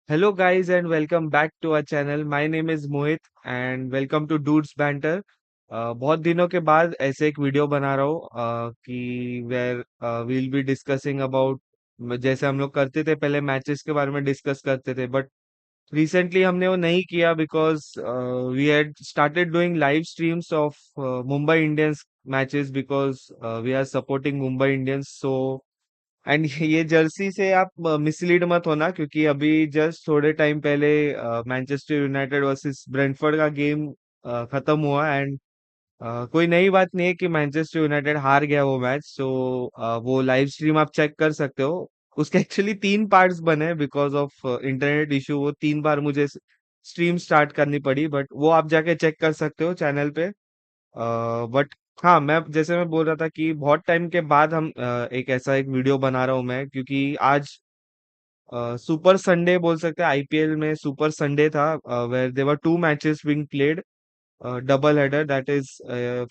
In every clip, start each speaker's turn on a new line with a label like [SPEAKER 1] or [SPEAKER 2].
[SPEAKER 1] Hello, guys, and welcome back to our channel. My name is Mohit, and welcome to Dudes Banter. बहुत दिनों के बाद ऐसे एक वीडियो बना रहा हूँ कि where will be discussing about जैसे हम लोग करते थे पहले मैचेस के बारे में डिस्कस करते थे बट रिसेंटली हमने वो नहीं किया because we had started doing live streams of Mumbai Indians matches because we are supporting Mumbai Indians so and ये जर्सी से आप मिसलीड मत होना क्योंकि अभी जस्ट थोड़े टाइम पहले मैनचेस्टर यूनाइटेड वर्सेस ब्रेंटफोर्ड का गेम खत्म हुआ एंड कोई नई बात नहीं है कि मैनचेस्टर यूनाइटेड हार गया वो मैच सो वो लाइव स्ट्रीम आप चेक कर सकते हो उसके एक्चुअली 3 पार्ट्स बने बिकॉज ऑफ इंटरनेट इशू वो 3 बार मुझे स्ट्रीम स्टार्ट करनी पड़ी बट वो आप जाके चेक कर सकते हो चैनल पे बट हाँ मैं जैसे मैं बोल रहा था कि बहुत टाइम के बाद हम एक ऐसा एक वीडियो बना रहा हूँ मैं क्योंकि आज सुपर संडे बोल सकते हैं आईपीएल में सुपर संडे था where there 2 matches being played double header that is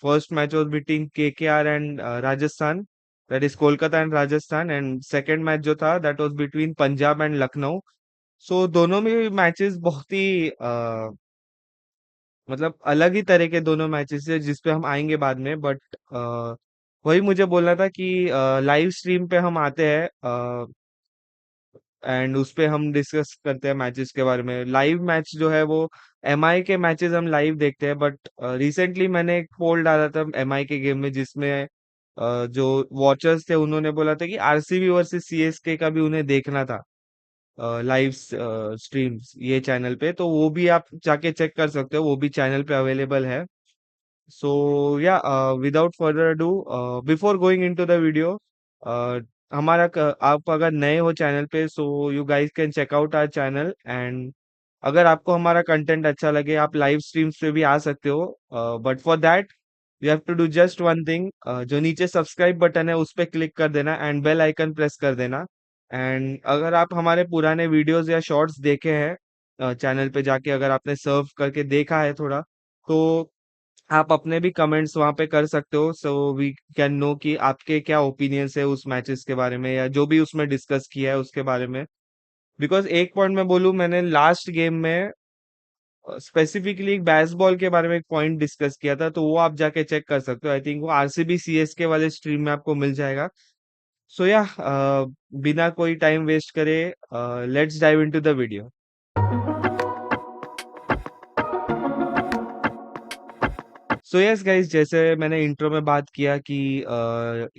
[SPEAKER 1] first match was between KKR and Rajasthan that is Kolkata and Rajasthan and second match जो था that was between Punjab and Lucknow so दोनों में matches बहुत ही मतलब अलग ही तरह के दोनों मैचेस है जिस पे हम आएंगे बाद में बट वही मुझे बोलना था कि लाइव स्ट्रीम पे हम आते हैं एंड उस पे हम डिस्कस करते हैं मैचेस के बारे में लाइव मैच जो है वो एमआई के मैचेस हम लाइव देखते हैं बट रिसेंटली मैंने एक पोल डाला था एमआई के गेम में जिसमें जो वॉचर्स थे उन्होंने बोला था कि आरसीबी वर्सेस सीएसके का भी उन्हें देखना था लाइव स्ट्रीम्स ये चैनल पे तो वो भी आप जाके चेक कर सकते हो वो भी चैनल पे अवेलेबल है so yeah without further ado before going into the video आप अगर नए हो चैनल पे so you guys can check out our channel and अगर आपको हमारा कंटेंट अच्छा लगे आप लाइव स्ट्रीम्स पे भी आ सकते हो but for that you have to do just one thing जो नीचे सब्सक्राइब बटन है उस पर क्लिक कर देना एंड बेल आइकन प्रेस कर देना एंड अगर आप हमारे पुराने वीडियोस या शॉर्ट्स देखे हैं चैनल पे जाके अगर आपने सर्व करके देखा है थोड़ा तो आप अपने भी कमेंट्स वहां पे कर सकते हो सो वी कैन नो कि आपके क्या ओपिनियंस है उस मैचेस के बारे में या जो भी उसमें डिस्कस किया है उसके बारे में बिकॉज एक पॉइंट मैं बोलूं मैंने लास्ट गेम में स्पेसिफिकली एक बेसबॉल के बारे में एक पॉइंट डिस्कस किया था तो वो आप जाके चेक कर सकते हो आई थिंक वो आरसीबी सीएसके वाले स्ट्रीम में आपको मिल जाएगा सो या बिना कोई टाइम वेस्ट करे let's dive into the video so yes guys जैसे मैंने इंट्रो में बात किया कि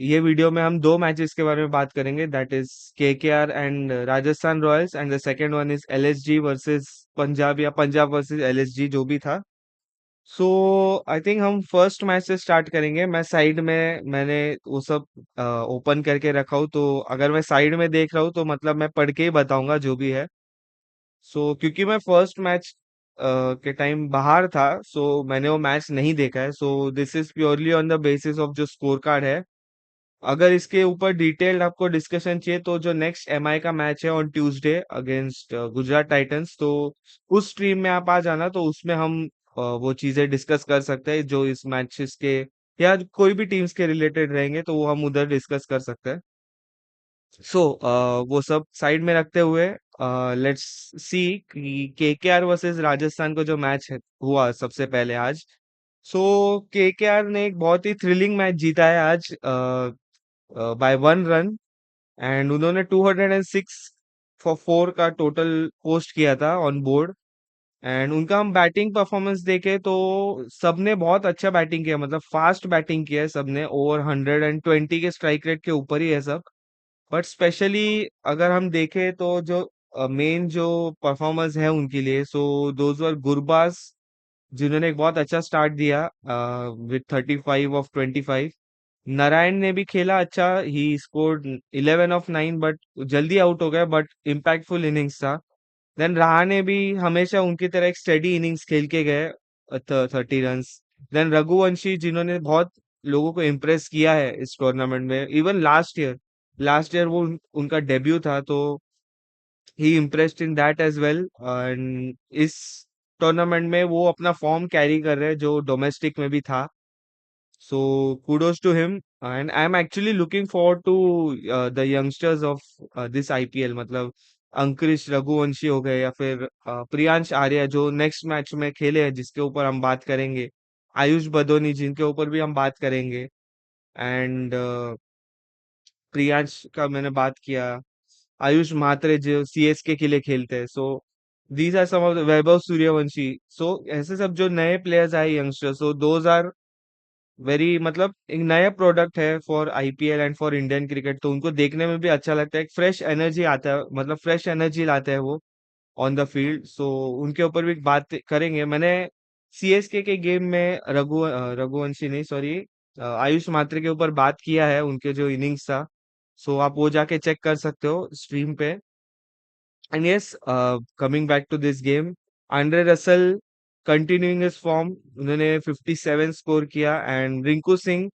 [SPEAKER 1] ये वीडियो में हम 2 मैचेस के बारे में बात करेंगे that is KKR and Rajasthan Royals and the second one is LSG versus Punjab या पंजाब वर्सेस एलएसजी जो भी था सो आई थिंक हम फर्स्ट मैच से स्टार्ट करेंगे मैं साइड में मैंने वो सब ओपन करके रखा हूँ तो अगर मैं साइड में देख रहा हूँ तो मतलब मैं पढ़ के ही बताऊंगा जो भी है सो क्योंकि मैं फर्स्ट मैच के टाइम बाहर था सो मैंने वो मैच नहीं देखा है सो this is purely on the basis of जो स्कोर कार्ड है अगर इसके ऊपर डिटेल्ड आपको डिस्कशन चाहिए तो जो नेक्स्ट एमआई का मैच है on Tuesday against Gujarat Titans तो उस स्ट्रीम में आप आ जाना तो उसमें हम वो चीजें डिस्कस कर सकते हैं जो इस मैचेस के या कोई भी टीम्स के रिलेटेड रहेंगे तो वो हम उधर डिस्कस कर सकते हैं सो वो सब साइड में रखते हुए लेट्स सी कि केकेआर वर्सेस राजस्थान को जो मैच है हुआ सबसे पहले आज सो केकेआर ने एक बहुत ही थ्रिलिंग मैच जीता है आज बाय 1 रन एंड उन्होंने 206 फॉर 4 का टोटल पोस्ट किया था ऑन बोर्ड एंड उनका हम बैटिंग परफॉर्मेंस देखे तो सबने बहुत अच्छा बैटिंग किया मतलब फास्ट बैटिंग किया है सबने ओवर 120 के स्ट्राइक रेट के ऊपर ही है सब बट स्पेशली अगर हम देखें तो जो मेन जो परफॉर्मर्स है उनके लिए सो दोज वर गुरबाज जिन्होंने एक बहुत अच्छा स्टार्ट दिया विथ 35 ऑफ 25 नारायण ने भी खेला अच्छा ही स्कोर्ड 11 ऑफ 9 बट जल्दी आउट हो गया बट इम्पैक्टफुल इनिंग्स था देन रहाणे भी हमेशा उनकी तरह एक स्टेडी इनिंग्स खेल के गए 30 रन्स देन रघुवंशी जिन्होंने बहुत लोगों को इम्प्रेस किया है इस टूर्नामेंट में इवन लास्ट ईयर वो उनका डेब्यू था तो he impressed in that as well and इस टूर्नामेंट में वो अपना फॉर्म कैरी कर रहे हैं जो डोमेस्टिक में भी था सो kudos to him and I am actually looking forward to the youngsters of this IPL मतलब अंकुरिश रघुवंशी हो गए या फिर प्रियांश आर्या जो नेक्स्ट मैच में खेले हैं जिसके ऊपर हम बात करेंगे, आयुष बदोनी जिनके ऊपर भी हम बात करेंगे, एंड प्रियांश का मैंने बात किया, आयुष म्हात्रे जो सीएसके के लिए खेलते हैं, so these are some of the Vaibhav Suryavanshi, so ऐसे सब जो नए प्लेयर्स आए youngster, so those are very मतलब एक नया प्रोडक्ट है for IPL and for Indian cricket, तो उनको देखने में भी अच्छा लगता है, एक फ्रेश एनर्जी आता है, मतलब फ्रेश एनर्जी लाते हैं वो ऑन द फील्ड, सो उनके ऊपर भी बात करेंगे। मैंने सीएसके के गेम में रघुवंशी नहीं, सॉरी, आयुष मात्रे के ऊपर बात किया है, उनके जो इनिंग्स था, सो आप वो जाके चेक कर सकते हो स्ट्रीम पे। And yes, coming back to this game, Andre Russell continuing his form, उन्होंने 57 स्कोर किया, and Rinku Singh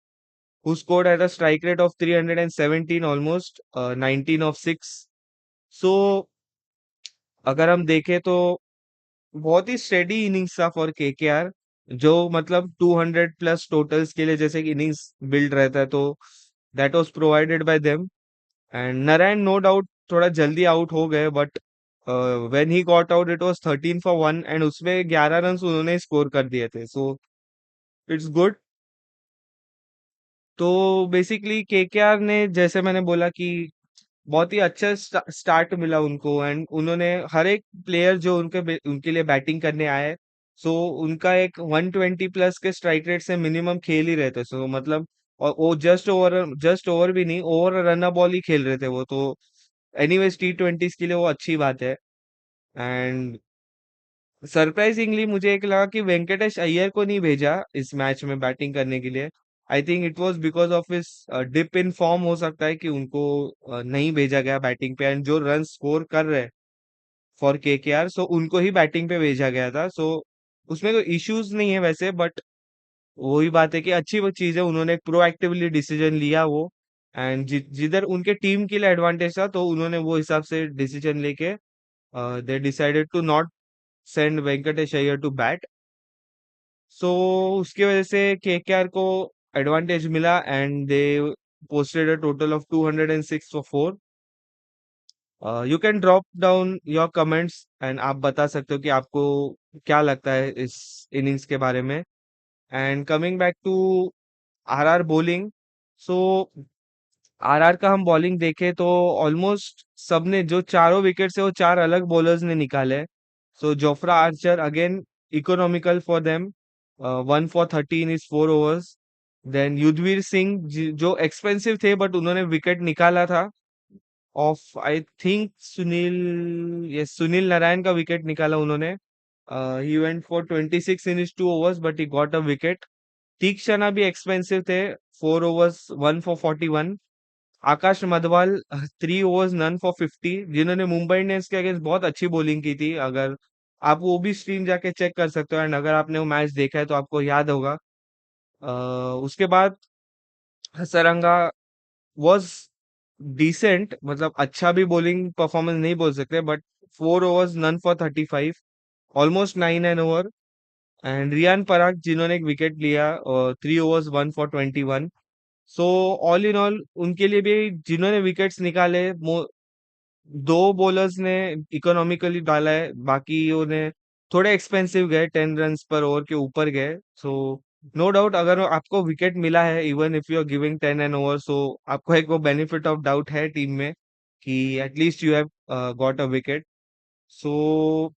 [SPEAKER 1] who scored at a strike rate of 317 almost, 19 of 6, so अगर हम देखें तो बहुत ही स्टेडी इनिंग्स था फॉर केकेआर, जो मतलब 200 प्लस टोटल्स के लिए जैसे कि इनिंग्स बिल्ड रहता है, तो that was provided by them. And Narine no doubt थोड़ा जल्दी आउट हो गए, but when he got out it was 13 for 1, and उसमें 11 रन उन्होंने स्कोर कर दिए थे, सो इट्स गुड। तो बेसिकली केकेआर ने, जैसे मैंने बोला कि बहुत ही अच्छा स्टार्ट मिला उनको, एंड उन्होंने हर एक प्लेयर जो उनके लिए बैटिंग करने आए, सो उनका एक 120 प्लस के स्ट्राइक रेट से मिनिमम खेल ही रहे थे, सो मतलब, और वो जस्ट ओवर भी नहीं, ओवर रन बॉल ही खेल रहे थे वो, तो एनीवेज T20s के लिए वो अच्छी बात है। एंड सरप्राइजिंगली मुझे एक लगा कि वेंकटेश अय्यर को नहीं भेजा इस मैच में बैटिंग करने के लिए। I think it was because of his dip in form, हो सकता है कि उनको नहीं भेजा गया बैटिंग पे, एंड जो रन स्कोर कर रहे फॉर केकेआर, सो उनको ही बैटिंग पे भेजा गया था, सो उसमें कोई इश्यूज नहीं है वैसे, बट वही बात है कि अच्छी वो चीज है, उन्होंने प्रोएक्टिवली डिसीजन लिया वो, एंड जिधर उनके टीम के लिए एडवांटेज था, तो उन्होंने वो हिसाब से डिसीजन लेके they decided to not send Venkatesh Iyer to bat, so उसकी वजह से केकेआर को एडवांटेज मिला, and they posted a total of 206 for 4। You can drop down your comments and आप बता सकते हो कि आपको क्या लगता है इस इनिंग्स के बारे में। And coming back to RR bowling, so RR का हम बॉलिंग देखें तो ऑलमोस्ट सबने जो चारों विकेट से वो चार अलग बॉलर्स ने निकाले, so Jofra Archer again economical for them, 1 for 30 in his 4 overs। Then Yudhvir Singh जो एक्सपेंसिव थे बट उन्होंने विकेट निकाला था off, I think Sunil, yes, Sunil Narine का विकेट निकाला उन्होंने। He went for 26 in his 2 overs but he got a wicket. Theekshana भी expensive थे, 4 overs, 1 for 41। Akash Madhwal 3 overs none for 50, जिन्होंने मुंबई इंडियंस के अगेंस्ट बहुत अच्छी बॉलिंग की थी, अगर आप वो भी स्ट्रीम जाके चेक कर सकते हो, एंड अगर आपने वो मैच देखा है तो आपको याद होगा। उसके बाद हसरंगा वाज डिसेंट, मतलब अच्छा भी बॉलिंग परफॉर्मेंस नहीं बोल सकते, but 4 overs none for 35, almost 9 an over। And Riyan Parag जिन्होंने एक विकेट लिया, 3 overs 1 for 21। So all in all उनके लिए भी जिन्होंने विकेट्स निकाले, दो बॉलर्स ने इकोनॉमिकली डाला है, बाकी उन्हें थोड़े एक्सपेंसिव गए, 10 रन पर ओवर के ऊपर गए, सो नो डाउट अगर आपको विकेट मिला है even if you are giving 10 an over, so आपको एक वो बेनिफिट ऑफ डाउट है टीम में कि at least you have got a wicket. So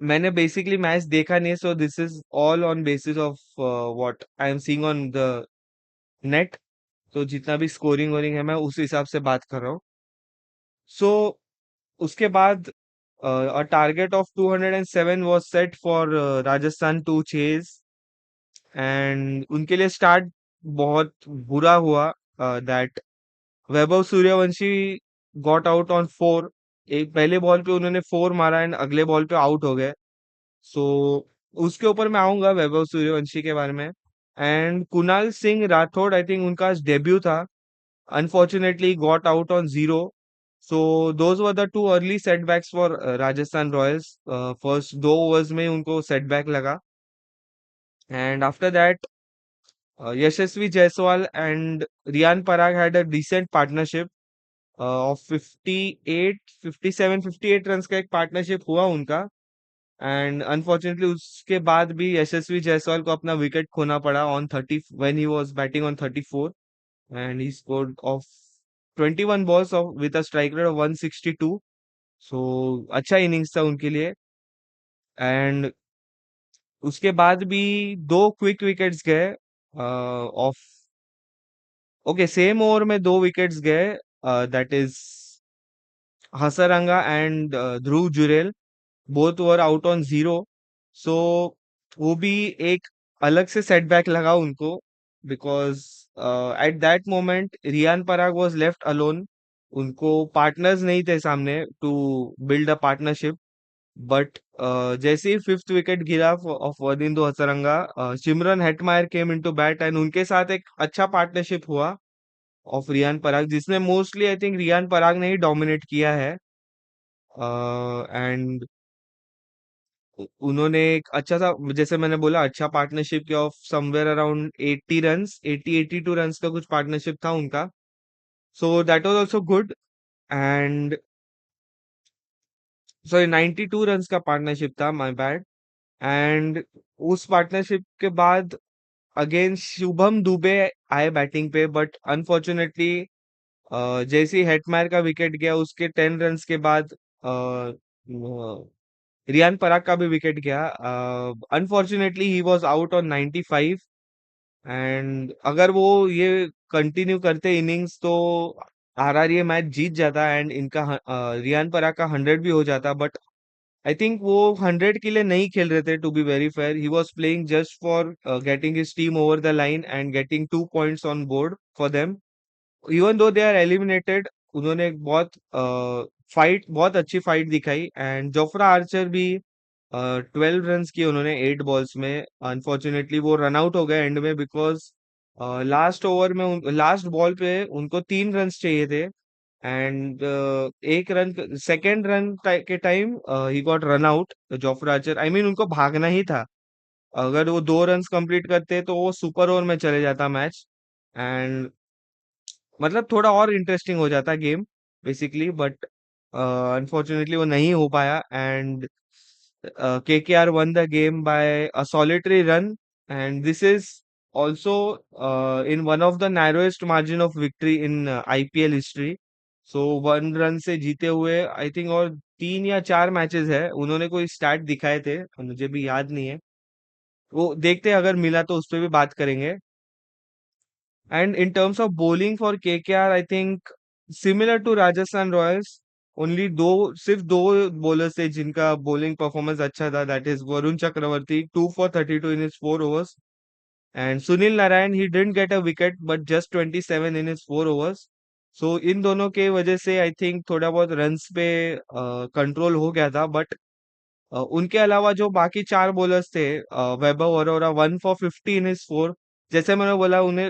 [SPEAKER 1] मैंने बेसिकली मैच देखा नहीं, so this is all on basis of what I am seeing on the net, तो जितना भी स्कोरिंग वोरिंग है मैं उस हिसाब से बात कर रहा हूँ। सो उसके बाद a target of 207 was set for Rajasthan to chase, and उनके लिए स्टार्ट बहुत बुरा हुआ, that Vaibhav Suryavanshi got out on 4। एक पहले बॉल पे उन्होंने 4 मारा एंड अगले बॉल पे आउट हो गए, सो उसके ऊपर मैं आऊंगा वैभव सूर्यवंशी के बारे में। And Kunal Singh Rathore, I think उनका डेब्यू था, unfortunately got out on 0. So those were the two early setbacks for Rajasthan Royals. First 2 overs में उनको setback लगा, and after that Yashasvi Jaiswal and Riyan Parag had a decent partnership, of 58 57 58 runs का एक partnership हुआ उनका। And unfortunately उसके बाद भी यशस्वी जायसवाल को अपना विकेट खोना पड़ा on 30 when he was batting on 34, and he scored of 21 balls of with a strike rate of 162। सो अच्छा इनिंग्स था उनके लिए। एंड उसके बाद भी दो क्विक विकेट्स गए ऑफ, ओके, सेम ओवर में दो विकेट्स गए, that is Hasaranga and Dhruv Jurel, both were out on zero. So वो भी एक अलग से सेटबैक लगा उनको, because at that moment Riyan Parag was left alone. उनको पार्टनर्स नहीं थे सामने to build a partnership. But जैसे ही फिफ्थ विकेट गिरा off Wanindu Hasaranga, Shimron Hetmyer came into bat and उनके साथ एक अच्छा पार्टनरशिप हुआ ऑफ रियान पराग, जिसमें मोस्टली आई थिंक रियान पराग ने ही डोमिनेट किया है। एंड उन्होंने एक अच्छा सा, जैसे मैंने बोला, अच्छा पार्टनरशिप किया of somewhere around 80 runs, 82 runs का कुछ पार्टनरशिप था उनका। So that was also good. And sorry, 92 runs का पार्टनरशिप था, माय बैड। एंड उस पार्टनरशिप के बाद अगेन शुभम दुबे आए बैटिंग पे, बट अनफॉर्चुनेटली जैसे ही हेटमायर का विकेट गया उसके 10 रन्स के बाद रियान पराग का भी विकेट गया। Unfortunately he was out on 95। And अगर वो ये कंटिन्यू करते इनिंग्स तो आरआर ये मैच जीत जाता एंड इनका रियान पराग का 100 भी हो जाता। बट आई थिंक वो 100 के लिए नहीं खेल रहे थे, to be very fair. He was playing just for getting his team over the line and getting 2 points on board for them, even though they are eliminated. उन्होंने एक बहुत फाइट, बहुत अच्छी फाइट दिखाई। एंड जोफ्रा आर्चर भी 12 runs किए उन्होंने 8 balls में। अनफॉर्चुनेटली वो रन आउट हो गए एंड में, बिकॉज लास्ट ओवर में लास्ट बॉल पे उनको 3 रन्स चाहिए थे। एंड एक रन, सेकेंड रन के time he got run out, Jofra Archer. I mean उनको भागना ही था। अगर वो 2 रन्स कंप्लीट करते तो वो सुपर ओवर में चले जाता मैच, एंड मतलब थोड़ा और इंटरेस्टिंग हो जाता गेम बेसिकली। बट अनफॉर्चुनेटली वो नहीं हो पाया। And KKR won the game by a solitary run, and this is also in one of the narrowest margin of victory in IPL history. So 1 run से जीते हुए I think, और 3 या 4 matches है, उन्होंने कोई स्टैट दिखाए थे, मुझे भी याद नहीं है। वो देखते हैं, अगर मिला तो उस पर भी बात करेंगे। And in terms of bowling for KKR, I think similar to Rajasthan Royals, only सिर्फ दो bowlers थे जिनका bowling performance अच्छा था, that is Varun Chakravarthy, 2 for 32 in his 4 overs, and Sunil Narayan, he didn't get a wicket but just 27 in his 4 overs. So इन दोनों के वजह से आई थिंक थोड़ा बहुत रन्स पे कंट्रोल हो गया था। बट उनके अलावा जो बाकी 4 बॉलर्स थे, Vaibhav Arora 1 for 50 in his 4, जैसे मैंने बोला उन्हें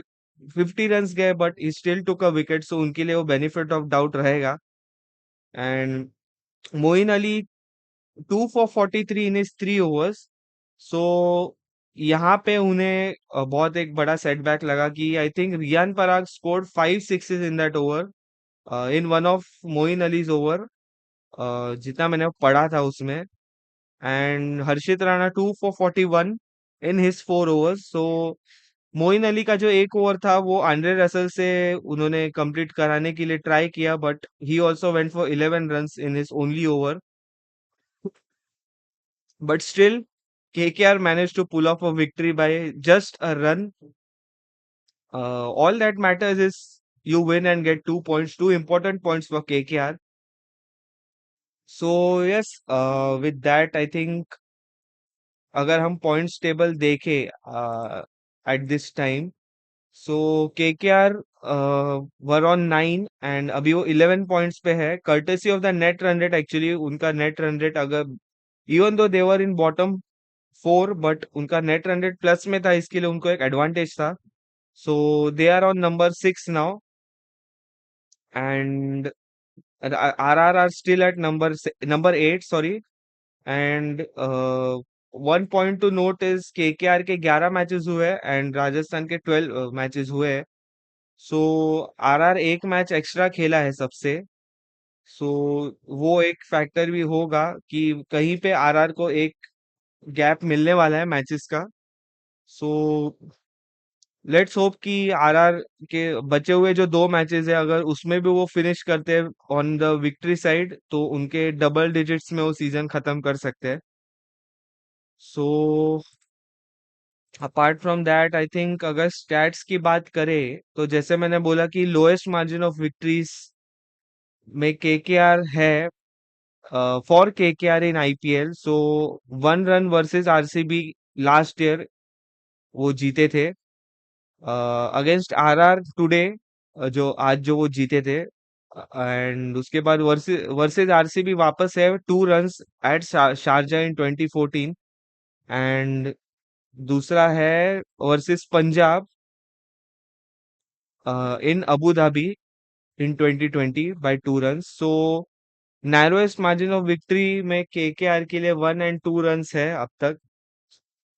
[SPEAKER 1] 50 रन्स गए but he still took a wicket, so उनके लिए वो बेनिफिट ऑफ डाउट रहेगा। And Moeen Ali 2 for 43 in his 3 overs। So यहाँ पे उन्हें बहुत एक बड़ा सेटबैक लगा कि I think Riyan Parag scored 5 sixes in that over, in one of Moeen Ali's over, जितना मैंने पढ़ा था उसमें। And Harshit Rana 2 for 41 in his 4 overs। सो मोइन अली का जो एक ओवर था वो आंद्रे रसल से उन्होंने कंप्लीट कराने के लिए ट्राई किया, but he also went for 11 runs in his only over. But still KKR managed to pull off a victory by just a run. All that matters is you win and get 2 points, 2 important points for KKR. So yes, with that I think अगर हम points table देखें at this time, so KKR were on 9 and अभी वो 11 points पे है, courtesy of the net run rate. Actually उनका net run rate, अगर even though they were in bottom 4, but उनका नेट रन रेट प्लस में था, इसके लिए उनको एक एडवांटेज था। So they are on number 6 now, and R R still at number 8, sorry. And one point two note is KKR के 11 matches हुए एंड राजस्थान के 12 मैचेस हुए हैं। सो आरआर एक मैच एक्स्ट्रा खेला है सबसे। सो वो एक फैक्टर भी होगा कि कहीं पे आरआर को एक गैप मिलने वाला है मैचेस का। सो लेट्स होप कि आरआर के बचे हुए जो दो मैचेस है, अगर उसमें भी वो फिनिश करते हैं ऑन द विक्ट्री साइड, तो उनके डबल डिजिट्स में वो सीजन खत्म कर सकते हैं। So apart from that I think अगर स्टैट्स की बात करें, तो जैसे मैंने बोला कि लोएस्ट मार्जिन ऑफ विक्ट्रीज में केकेआर है, for KKR in IPL. So 1 run versus RCB last year वो जीते थे अगेंस्ट आरआर टुडे, जो आज जो वो जीते थे। एंड उसके बाद वर्सेस वर्सेस आरसीबी वापस है 2 runs at Sharjah in 2014। And दूसरा है versus Punjab in Abu Dhabi in 2020 by 2 runs. So narrowest margin of victory में केकेआर के लिए 1 and 2 रन्स है अब तक।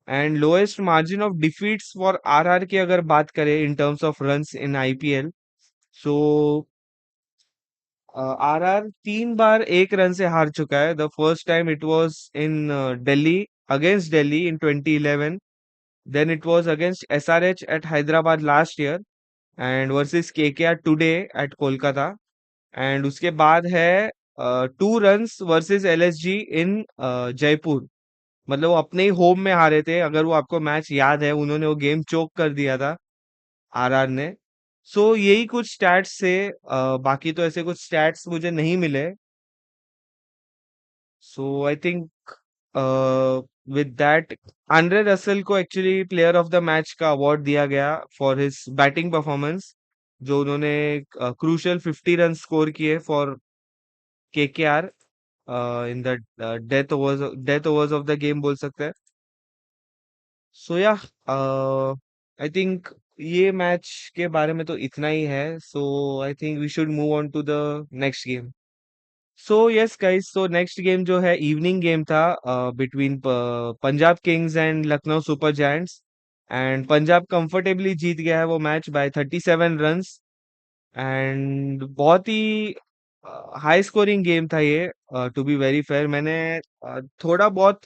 [SPEAKER 1] And lowest margin of defeats for RR की अगर बात करें in terms of runs in IPL, so RR 3 बार 1 रन से हार चुका है। The first time it was in Delhi, against Delhi in 2011। Then it was against SRH at Hyderabad last year, and versus KKR today at Kolkata. And उसके बाद है 2 runs versus LSG in Jaipur. मतलब वो अपने ही होम में हारे थे, अगर वो आपको मैच याद है, उन्होंने वो गेम चोक कर दिया था आरआर ने। सो यही कुछ स्टैट्स से, बाकी तो ऐसे कुछ स्टैट्स मुझे नहीं मिले। So I think with that Andre Russell को actually player of the match का अवार्ड दिया गया फॉर हिज बैटिंग परफॉर्मेंस, जो उन्होंने क्रूशियल 50 रन स्कोर किए for KKR in the death overs of the game बोल सकते हैं। सो या आई थिंक ये मैच के बारे में तो इतना ही है। So I think we should move on to the next game. So yes guys, so next game जो है इवनिंग गेम था between Punjab Kings and Lucknow Super Giants. And Punjab comfortably जीत गया है वो मैच बाय 37 रन्स। एंड बहुत ही हाई स्कोरिंग गेम था ये। टू बी वेरी फेयर, मैंने थोड़ा बहुत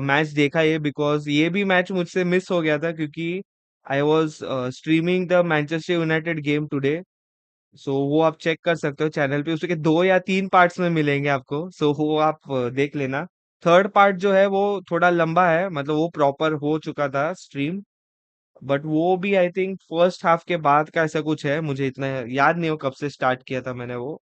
[SPEAKER 1] मैच देखा ये, बिकॉज ये भी मैच मुझसे मिस हो गया था क्योंकि I was streaming the Manchester United game today. So वो आप चेक कर सकते हो चैनल पे, उसके 2 या 3 पार्ट्स में मिलेंगे आपको। सो वो आप देख लेना। थर्ड पार्ट जो है वो थोड़ा लंबा है, मतलब वो प्रॉपर हो चुका था स्ट्रीम, बट वो भी आई थिंक फर्स्ट हाफ के बाद का ऐसा कुछ है, मुझे इतना याद नहीं हो कब से स्टार्ट किया था मैंने वो।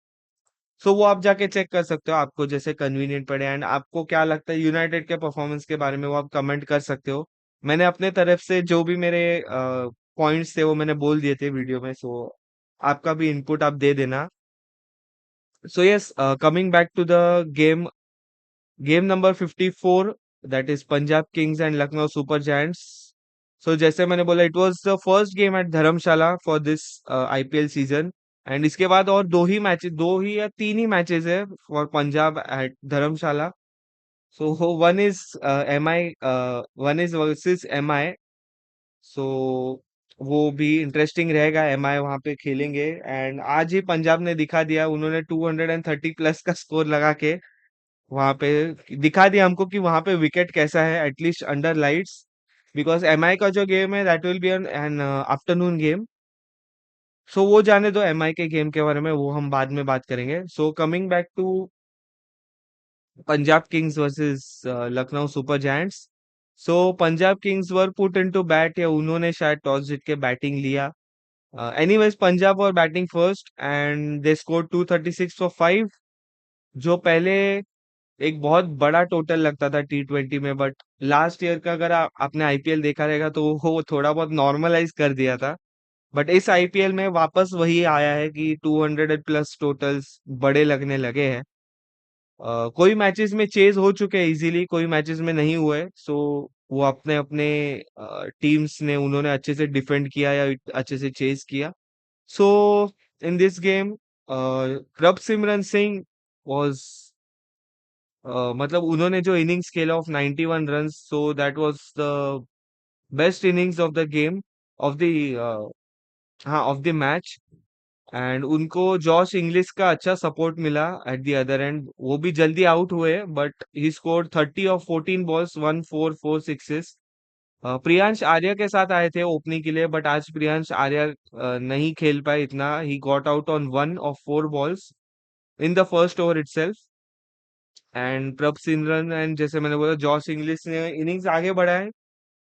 [SPEAKER 1] सो वो आप जाके चेक कर सकते हो, आपको जैसे कन्वीनियंट पड़े। एंड आपको क्या लगता है यूनाइटेड के परफॉर्मेंस के बारे में, वो आप कमेंट कर सकते हो। मैंने अपने तरफ से जो भी मेरे पॉइंट्स थे वो मैंने बोल दिए थे वीडियो में। सो आपका भी इनपुट आप दे देना। So yes, coming back to the game, game number 54, that is Punjab Kings and Lucknow Super Giants. So जैसे मैंने बोला, it was the first game at Dharamshala for this IPL season. And इसके बाद और दो ही या तीन ही मैचेस है for Punjab at Dharamshala. So one is M I, one is versus M I. So वो भी इंटरेस्टिंग रहेगा, एम आई वहां पे खेलेंगे। एंड आज ही पंजाब ने दिखा दिया, उन्होंने 230 प्लस का स्कोर लगा के वहां पे दिखा दिया हमको कि वहां पे विकेट कैसा है, at least under lights. Because MI का जो गेम है that will be an afternoon game. So वो जाने दो, एमआई के गेम के बारे में वो हम बाद में बात करेंगे। So coming back to Punjab Kings versus Lucknow Super Giants. So Punjab Kings were put into bat, या उन्होंने शायद टॉस जीत के बैटिंग लिया। एनीवेज पंजाब और batting first and they score 236 for 5, जो पहले एक बहुत बड़ा टोटल लगता था T20 में। बट लास्ट ईयर का अगर आपने आईपीएल देखा रहेगा तो वो थोड़ा बहुत नॉर्मलाइज कर दिया था। बट इस आईपीएल में वापस वही आया है कि 200 प्लस टोटल्स बड़े लगने लगे हैं। कोई मैचेस में चेज हो चुके हैं इजीली, कोई मैचेस में नहीं हुए। सो वो अपने अपने टीम्स ने उन्होंने अच्छे से डिफेंड किया या अच्छे से चेज किया। सो इन दिस गेम प्रभ सिमरन सिंह वाज, मतलब उन्होंने जो इनिंग्स खेला of 91 run, so that was the best innings of the game, of the हाँ, ऑफ द मैच। एंड उनको जॉश इंग्लिश का अच्छा सपोर्ट मिला एट द अदर एंड, वो भी जल्दी आउट हुए but he scored 30 of 14 balls, one four, four sixes. Priyansh Arya के साथ आए थे ओपनिंग के लिए बट आज प्रियांश आर्या नहीं खेल पाए इतना, ही got out on one of four balls in the first over itself. And प्रभ सिमरन एंड जैसे मैंने बोला जॉस इंग्लिश ने इनिंग्स आगे बढ़ाए।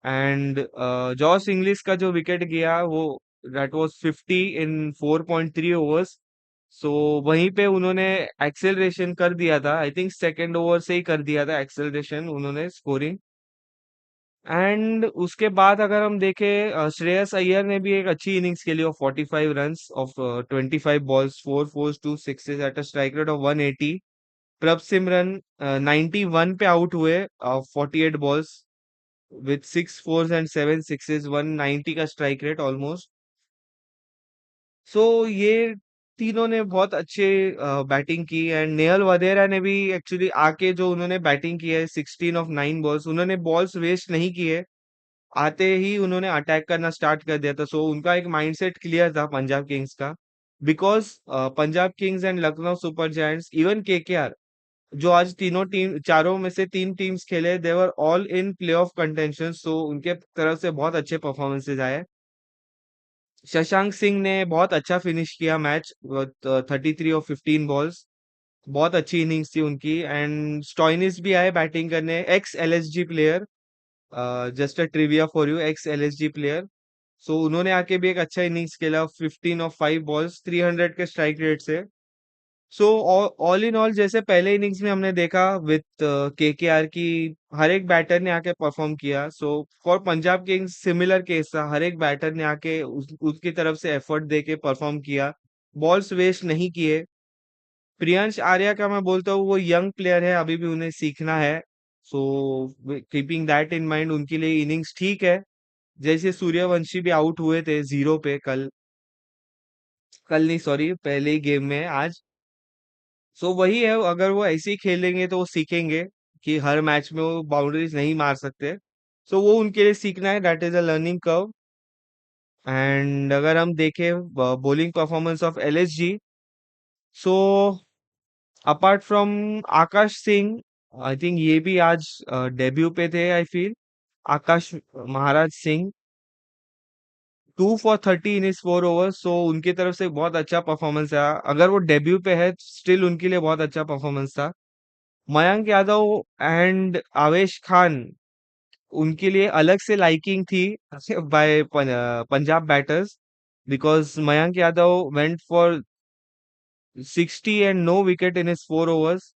[SPEAKER 1] एंड जॉस इंग्लिश का जो विकेट गया वो दैट वाज 50 इन 4.3 ओवर्स। सो वहीं पे उन्होंने एक्सेलरेशन कर दिया था, आई थिंक सेकेंड ओवर से ही कर दिया था एक्सेलरेशन उन्होंने स्कोरिंग। एंड उसके बाद अगर हम देखें श्रेयस अय्यर ने भी एक अच्छी इनिंग्स खेली of 45 runs off 25 balls, four force, two sixes at a strike rate of 180। प्रभ सिमरन 91 पे आउट हुए of 48 balls with six force and seven sixes, 190 का स्ट्राइक रेट ऑलमोस्ट। सो ये तीनों ने बहुत अच्छे बैटिंग की। एंड नेहल वधेरा ने भी एक्चुअली आके जो उन्होंने बैटिंग की है 16 ऑफ 9 बॉल्स, उन्होंने बॉल्स वेस्ट नहीं किए, आते ही उन्होंने अटैक करना स्टार्ट कर दिया था। सो उनका एक माइंडसेट क्लियर था पंजाब किंग्स का। Because Punjab Kings and Lucknow Super giants, even KKR, जो आज तीनों टीम, चारों में से तीन टीम्स खेले, देवर ऑल इन प्लेऑफ कंटेंशन। सो उनके तरफ से बहुत अच्छे परफॉर्मेंसेज आए। शशांक सिंह ने बहुत अच्छा फिनिश किया मैच, 33 और 15 बॉल्स, बहुत अच्छी इनिंग्स थी उनकी। एंड स्टॉइनिस भी आए बैटिंग करने, ex LSG player, just a trivia for you, ex LSG player. So उन्होंने आके भी एक अच्छा इनिंग्स खेला, 15 ऑफ 5 बॉल्स, 300 के स्ट्राइक रेट से। सो ऑल इन ऑल, जैसे पहले इनिंग्स में हमने देखा विथ केकेआर की, हर एक बैटर ने आके परफॉर्म किया। So for Punjab Kings similar case था, हर एक बैटर ने आके उसकी तरफ से एफर्ट दे के परफॉर्म किया, बॉल्स वेस्ट नहीं किए। प्रियांश आर्या का मैं बोलता हूँ वो यंग प्लेयर है, अभी भी उन्हें सीखना है। So keeping that in mind, उनके लिए इनिंग्स ठीक है। जैसे सूर्यवंशी भी आउट हुए थे जीरो पे कल, कल नहीं सॉरी, पहले ही गेम में आज। सो वही है, अगर वो ऐसे ही खेलेंगे तो वो सीखेंगे कि हर मैच में वो बाउंड्रीज नहीं मार सकते। सो वो उनके लिए सीखना है, that is a learning curve. And अगर हम देखें bowling performance of LSG, so apart from Akash Singh, I think ये भी आज डेब्यू पे थे I feel, Akash Maharaj Singh, 2 for 30 इन इस 4 ओवर। सो उनकी तरफ से बहुत अच्छा परफॉर्मेंस है, अगर वो डेब्यू पे है स्टिल उनके लिए बहुत अच्छा परफॉर्मेंस था। मयंक यादव एंड आवेश खान, उनके लिए अलग से लाइकिंग थी by Punjab batters, because Mayank Yadav went for 60 and no wicket in his 4 overs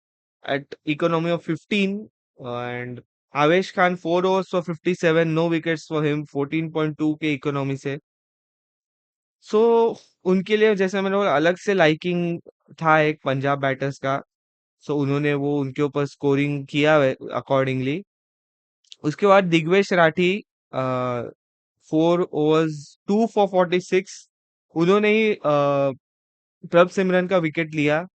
[SPEAKER 1] at economy of 15। And Avesh Khan 4 overs for 57, no wickets for him, 14.2 के इकोनॉमी से। सो उनके लिए जैसे मैंने बोला अलग से लाइकिंग था एक पंजाब बैटर्स का। सो उन्होंने वो उनके ऊपर स्कोरिंग किया अकॉर्डिंगली। उसके बाद दिग्वेश राठी, 4 ओवर्स, 2 for 46, उन्होंने ही प्रभ सिमरन का विकेट लिया।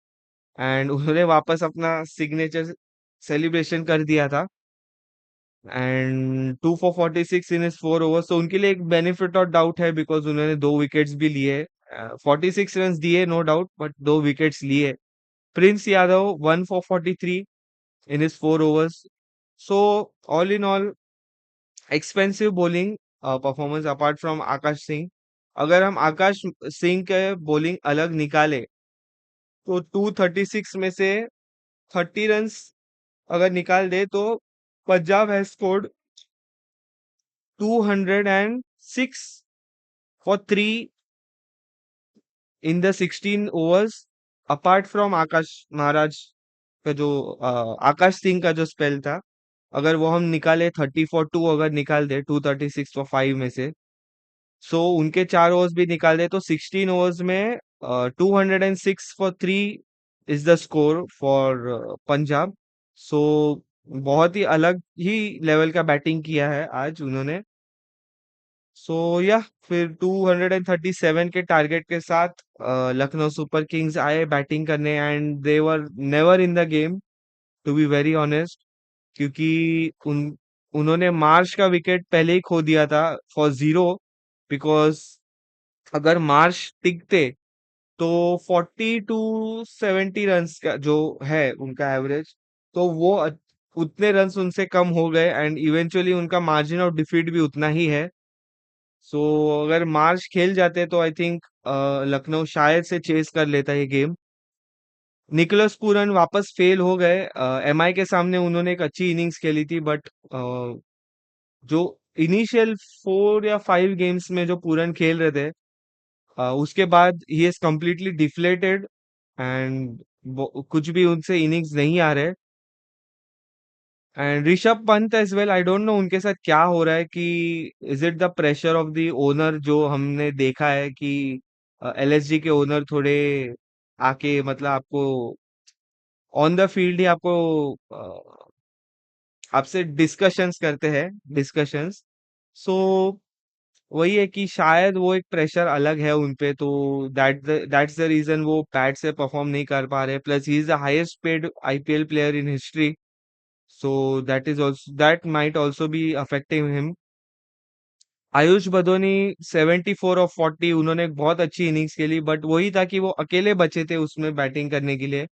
[SPEAKER 1] एंड उन्होंने वापस अपना सिग्नेचर सेलिब्रेशन कर दिया था। And 2 for 46 in his 4 over. तो उनके लिए एक बेनिफिट और डाउट है बिकॉज उन्होंने दो विकेट्स भी लिए, 46 रन दिए नो डाउट, बट दो विकेट्स लिए। Prince Yadav 1 for 43 in his 4 overs. So all in all expensive bowling performance apart from Akash Singh. अगर हम आकाश सिंह के बॉलिंग अलग निकाले तो 236 में से 30 रन अगर निकाल दे तो Punjab has scored 206 for 3 in the 16 overs, apart from Akash Maharaj का जो आकाश सिंह का जो स्पेल था, अगर वो हम निकाले 30 for 2, अगर निकाल दे 236 for 5 में से, सो उनके 4 ओवर्स भी निकाल दे तो 16 ओवर्स में 206 for 3 is the score for Punjab. So बहुत ही अलग ही लेवल का बैटिंग किया है आज उन्होंने। सो या फिर 237 के टारगेट के साथ लखनऊ सुपर किंग्स आए बैटिंग करने and they were never in the game, to be very honest. क्योंकि उन्होंने मार्श का विकेट पहले ही खो दिया था फॉर जीरो, बिकॉज अगर मार्श टिकते तो 40 to 70 रन्स का जो है उनका एवरेज, तो वो उतने रन्स उनसे कम हो गए एंड इवेंचुअली उनका मार्जिन ऑफ डिफीट भी उतना ही है। सो अगर मार्च खेल जाते तो आई थिंक लखनऊ शायद से चेस कर लेता ये गेम। निकोलस पूरन वापस फेल हो गए। एमआई के सामने उन्होंने एक अच्छी इनिंग्स खेली थी, बट जो इनिशियल 4 या 5 गेम्स में जो पूरन खेल रहे थे, उसके बाद he is completely deflated and कुछ भी उनसे इनिंग्स नहीं आ रहे। And Rishabh Pant as well, I don't know उनके साथ क्या हो रहा है कि is it the pressure of the owner, जो हमने देखा है कि एलएसजी के ओनर थोड़े आके मतलब आपको ऑन द फील्ड ही आपको आपसे डिस्कशंस करते हैं, डिस्कशंस। सो वही है कि शायद वो एक प्रेशर अलग है उनपे, तो दैट्स द रीजन वो पैड से परफॉर्म नहीं कर पा रहे। Plus he is the highest paid IPL player in history, so that might also be affecting him. Ayush Badoni 74 of 40, उन्होंने एक बहुत अच्छी इनिंग्स खेली, बट वही था कि वो अकेले बचे थे उसमें बैटिंग करने के लिए।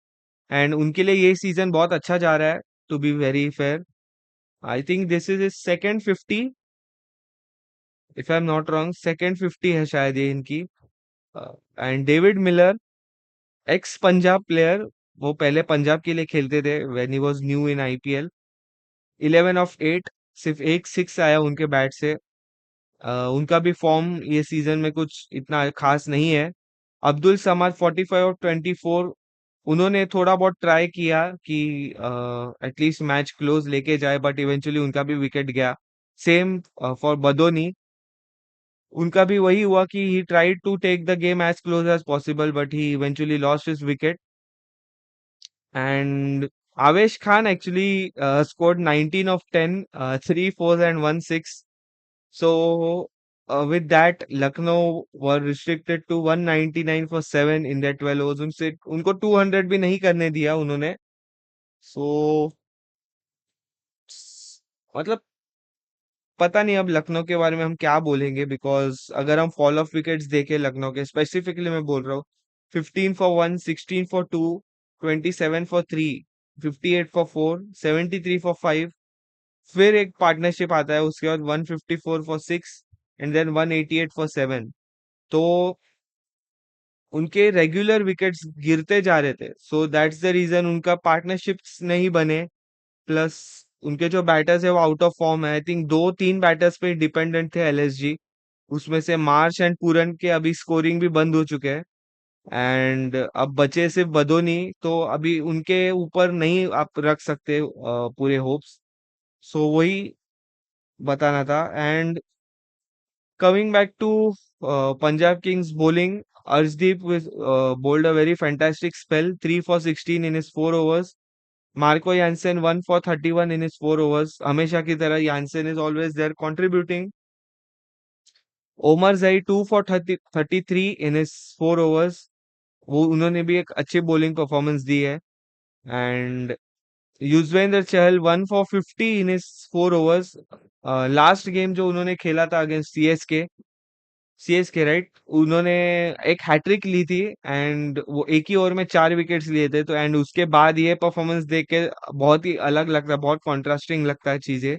[SPEAKER 1] एंड उनके लिए ये सीजन बहुत अच्छा जा रहा है, to be very fair. I think this is is second 50, if I am not wrong, second 50 है शायद ये इनकी। And David Miller, ex Punjab player, वो पहले पंजाब के लिए खेलते थे when he was new in IPL. 11 of 8, सिर्फ एक सिक्स आया उनके बैट से। उनका भी फॉर्म ये सीजन में कुछ इतना खास नहीं है। अब्दुल समाद 45 of 24, उन्होंने थोड़ा बहुत ट्राई किया कि एटलीस्ट मैच क्लोज लेके जाए, बट इवेंचुअली उनका भी विकेट गया। सेम फॉर बदोनी, उनका भी वही हुआ कि he tried to take the game as close as possible, but he eventually lost his wicket. And Avesh Khan actually scored 19 of 10, 3 4s and 1 6. So with that, Lucknow were restricted to 199 for 7 in their 12 overs. उनसे उनको 200 भी नहीं करने दिया उन्होंने। सो मतलब पता नहीं अब लखनऊ के बारे में हम क्या बोलेंगे, बिकॉज अगर हम फॉल ऑफ विकेट्स देखें लखनऊ के, स्पेसिफिकली मैं बोल रहा हूँ, 15 for 1, 16 for 2, 27 for 3, 58 for 4, 73 for 5। फिर एक पार्टनरशिप आता है उसके बाद 154 for 6 एंड देन 188 for 7। तो उनके रेगुलर विकेट्स गिरते जा रहे थे, सो दैट्स द रीजन उनका पार्टनरशिप्स नहीं बने। प्लस उनके जो बैटर्स है वो आउट ऑफ फॉर्म है। आई थिंक 2 3 बैटर्स पे डिपेंडेंट थे एलएसजी, उसमें से मार्श एंड पूरन के अभी स्कोरिंग भी बंद हो चुके हैं। एंड अब बचे सिर्फ बदोनी, तो अभी उनके ऊपर नहीं आप रख सकते पूरे होप्स। सो वही बताना था। And coming back to Punjab Kings bowling, Arshdeep bowled a very fantastic spell, 3 for 16 in his 4 overs. Marco Jansen 1 for 31 in his 4 overs. हमेशा की तरह Jansen is always there contributing. Omar Zai 2 for 33 in his 4 overs. वो उन्होंने भी एक अच्छी bowling performance दी है। And Yuzvendra Chahal 1 for 50 in his 4 overs। Last game जो उन्होंने खेला था अगेंस्ट सीएसके राइट, उन्होंने एक हैट्रिक ली थी एंड वो एक ही ओवर में 4 विकेट्स लिए थे। तो एंड उसके बाद ये परफॉर्मेंस देख के बहुत ही अलग लगता है, बहुत कॉन्ट्रास्टिंग लगता है चीजें।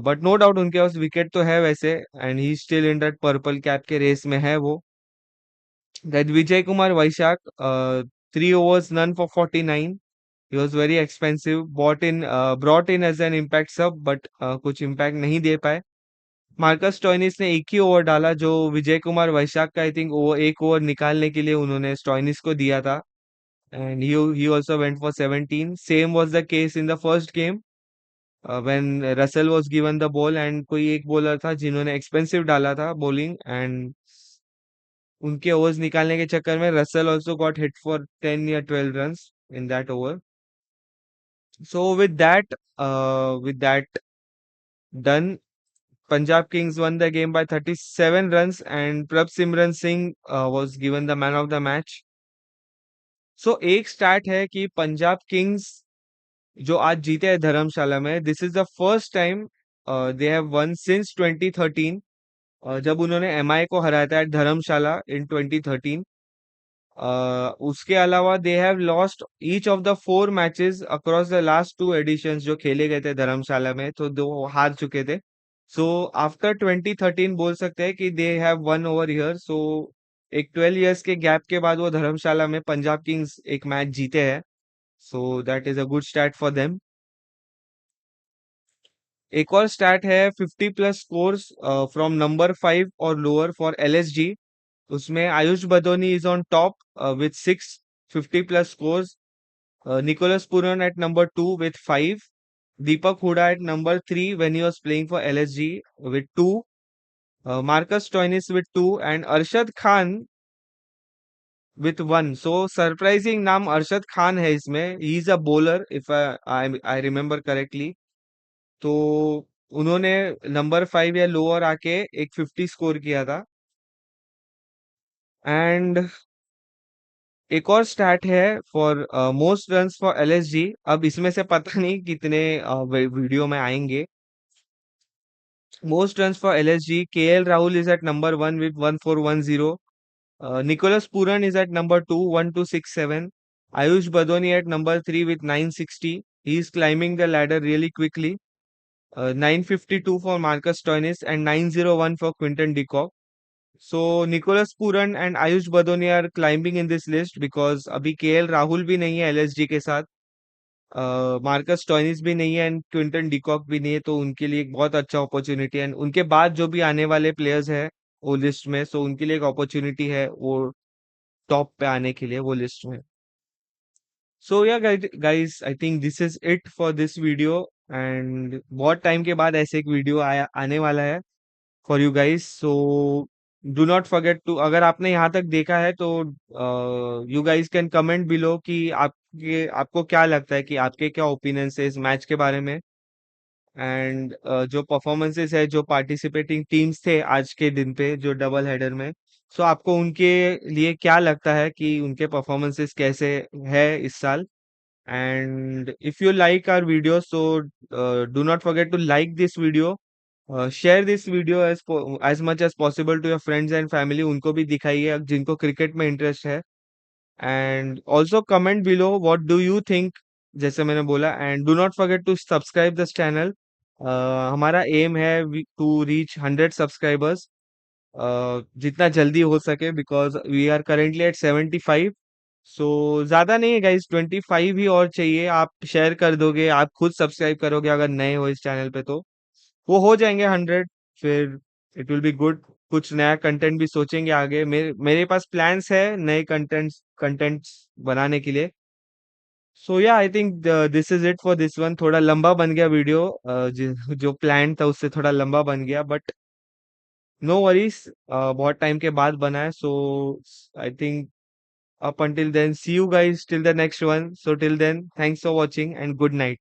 [SPEAKER 1] बट नो डाउट उनके पास विकेट तो है वैसे, and he still in that purple cap के रेस में है वो। That Vijay Kumar Vyshak, 3 overs none for 49। He was very expensive, brought in as an impact sub, but कुछ इम्पैक्ट नहीं दे पाए। मार्कस स्टोइनिस ने एक ही ओवर डाला, जो विजय कुमार वैशाख का आई थिंक वो एक ओवर निकालने के लिए उन्होंने स्टोइनिस को दिया था। And he also went for 17। Same was the case in the first game when Russell was given the ball, and कोई एक बॉलर था जिन्होंने एक्सपेंसिव डाला था बॉलिंग, एंड उनके ओवर्स निकालने के चक्कर में Russell also got hit for 10 या 12 runs in that over. So with that done, Punjab Kings won the game by 37 runs, and Prabh Simran Singh was given the man of the match. So एक start है कि Punjab Kings जो आज जीते हैं धर्मशाला में, this is the first time they have one since 2013 जब उन्होंने एमआई को हराया था एट धर्मशाला इन 2013। उसके अलावा they have lost each of the 4 matches across the last 2 editions जो खेले गए थे धर्मशाला में, तो दो हार चुके थे। सो आफ्टर 2013 बोल सकते हैं कि they have one over here. So एक 12 इयर्स के गैप के बाद वो धर्मशाला में पंजाब किंग्स एक मैच जीते हैं। So that is a good start for them. एक और स्टार्ट है 50+ स्कोर्स फ्रॉम नंबर 5 और लोअर फॉर एलएसजी। उसमें Ayush Badoni is on top with 6 50+ scores. Nicholas Pooran at number 2 with 5. Deepak Hooda at number 3 when he was playing for LSG with 2. Marcus Stoinis with 2 and Arshad Khan with 1. So surprising नाम अरशद खान है इसमें. He is a bowler if I remember correctly. तो उन्होंने number 5 या lower आके एक 50 score किया था। एंड एक और स्टैट है for most runs for LSG. अब इसमें से पता नहीं कितने वीडियो में आएंगे। Most runs for LSG, KL Rahul is at number 1 with 1410. Nicholas Pooran is at number 2, 1267. Ayush Badoni at number 3 with 960. He is climbing the ladder really quickly. 952 for Marcus Stoinis and 901 for Quinton de Kock. So Nicholas Pooran and Ayush Badoni are climbing in this list because अभी KL Rahul भी नहीं है LSG के साथ, Marcus Stoinis भी नहीं है and Quinton de Kock भी नहीं है। तो उनके लिए एक बहुत अच्छा अपॉर्चुनिटी है। उनके बाद जो भी आने वाले प्लेयर्स है वो लिस्ट में, सो उनके लिए एक अपॉर्चुनिटी है वो टॉप पे आने के लिए वो लिस्ट में। So yeah guys, I think this is it for this video. And बहुत टाइम के बाद ऐसे एक वीडियो आया आने वाला है for you guys. So do not forget to, अगर आपने यहाँ तक देखा है तो you guys can comment below कि आपको क्या लगता है, कि आपके क्या ओपिनियंस है इस मैच के बारे में। एंड जो परफॉर्मेंसेस है, जो पार्टिसिपेटिंग टीम्स थे आज के दिन पे जो डबल हेडर में, सो आपको उनके लिए क्या लगता है कि उनके परफॉर्मेंसेस कैसे है इस साल। And if you like our video, so do not forget to like this video, share this video as much as possible to your friends and family. उनको भी दिखाइए जिनको क्रिकेट में इंटरेस्ट है। And also comment below what do you think, जैसे मैंने बोला। And do not forget to subscribe this channel. हमारा एम है टू रीच 100 सब्सक्राइबर्स जितना जल्दी हो सके, because we are currently at 75। सो ज्यादा नहीं है गाइस, 25 ही और चाहिए। आप शेयर कर दोगे, आप खुद सब्सक्राइब करोगे अगर नए हो इस चैनल पे, तो वो हो जाएंगे 100। फिर इट विल बी गुड। कुछ नया कंटेंट भी सोचेंगे आगे। मेरे पास प्लान्स है नए कंटेंट्स बनाने के लिए। सो या आई think this is it for this one. थोड़ा लंबा बन गया वीडियो, जो प्लान था उससे थोड़ा लंबा बन गया, बट नो वरीज, बहुत टाइम के बाद बना है। So I think up until then, see you guys till the next one. So till then, thanks for watching and good night.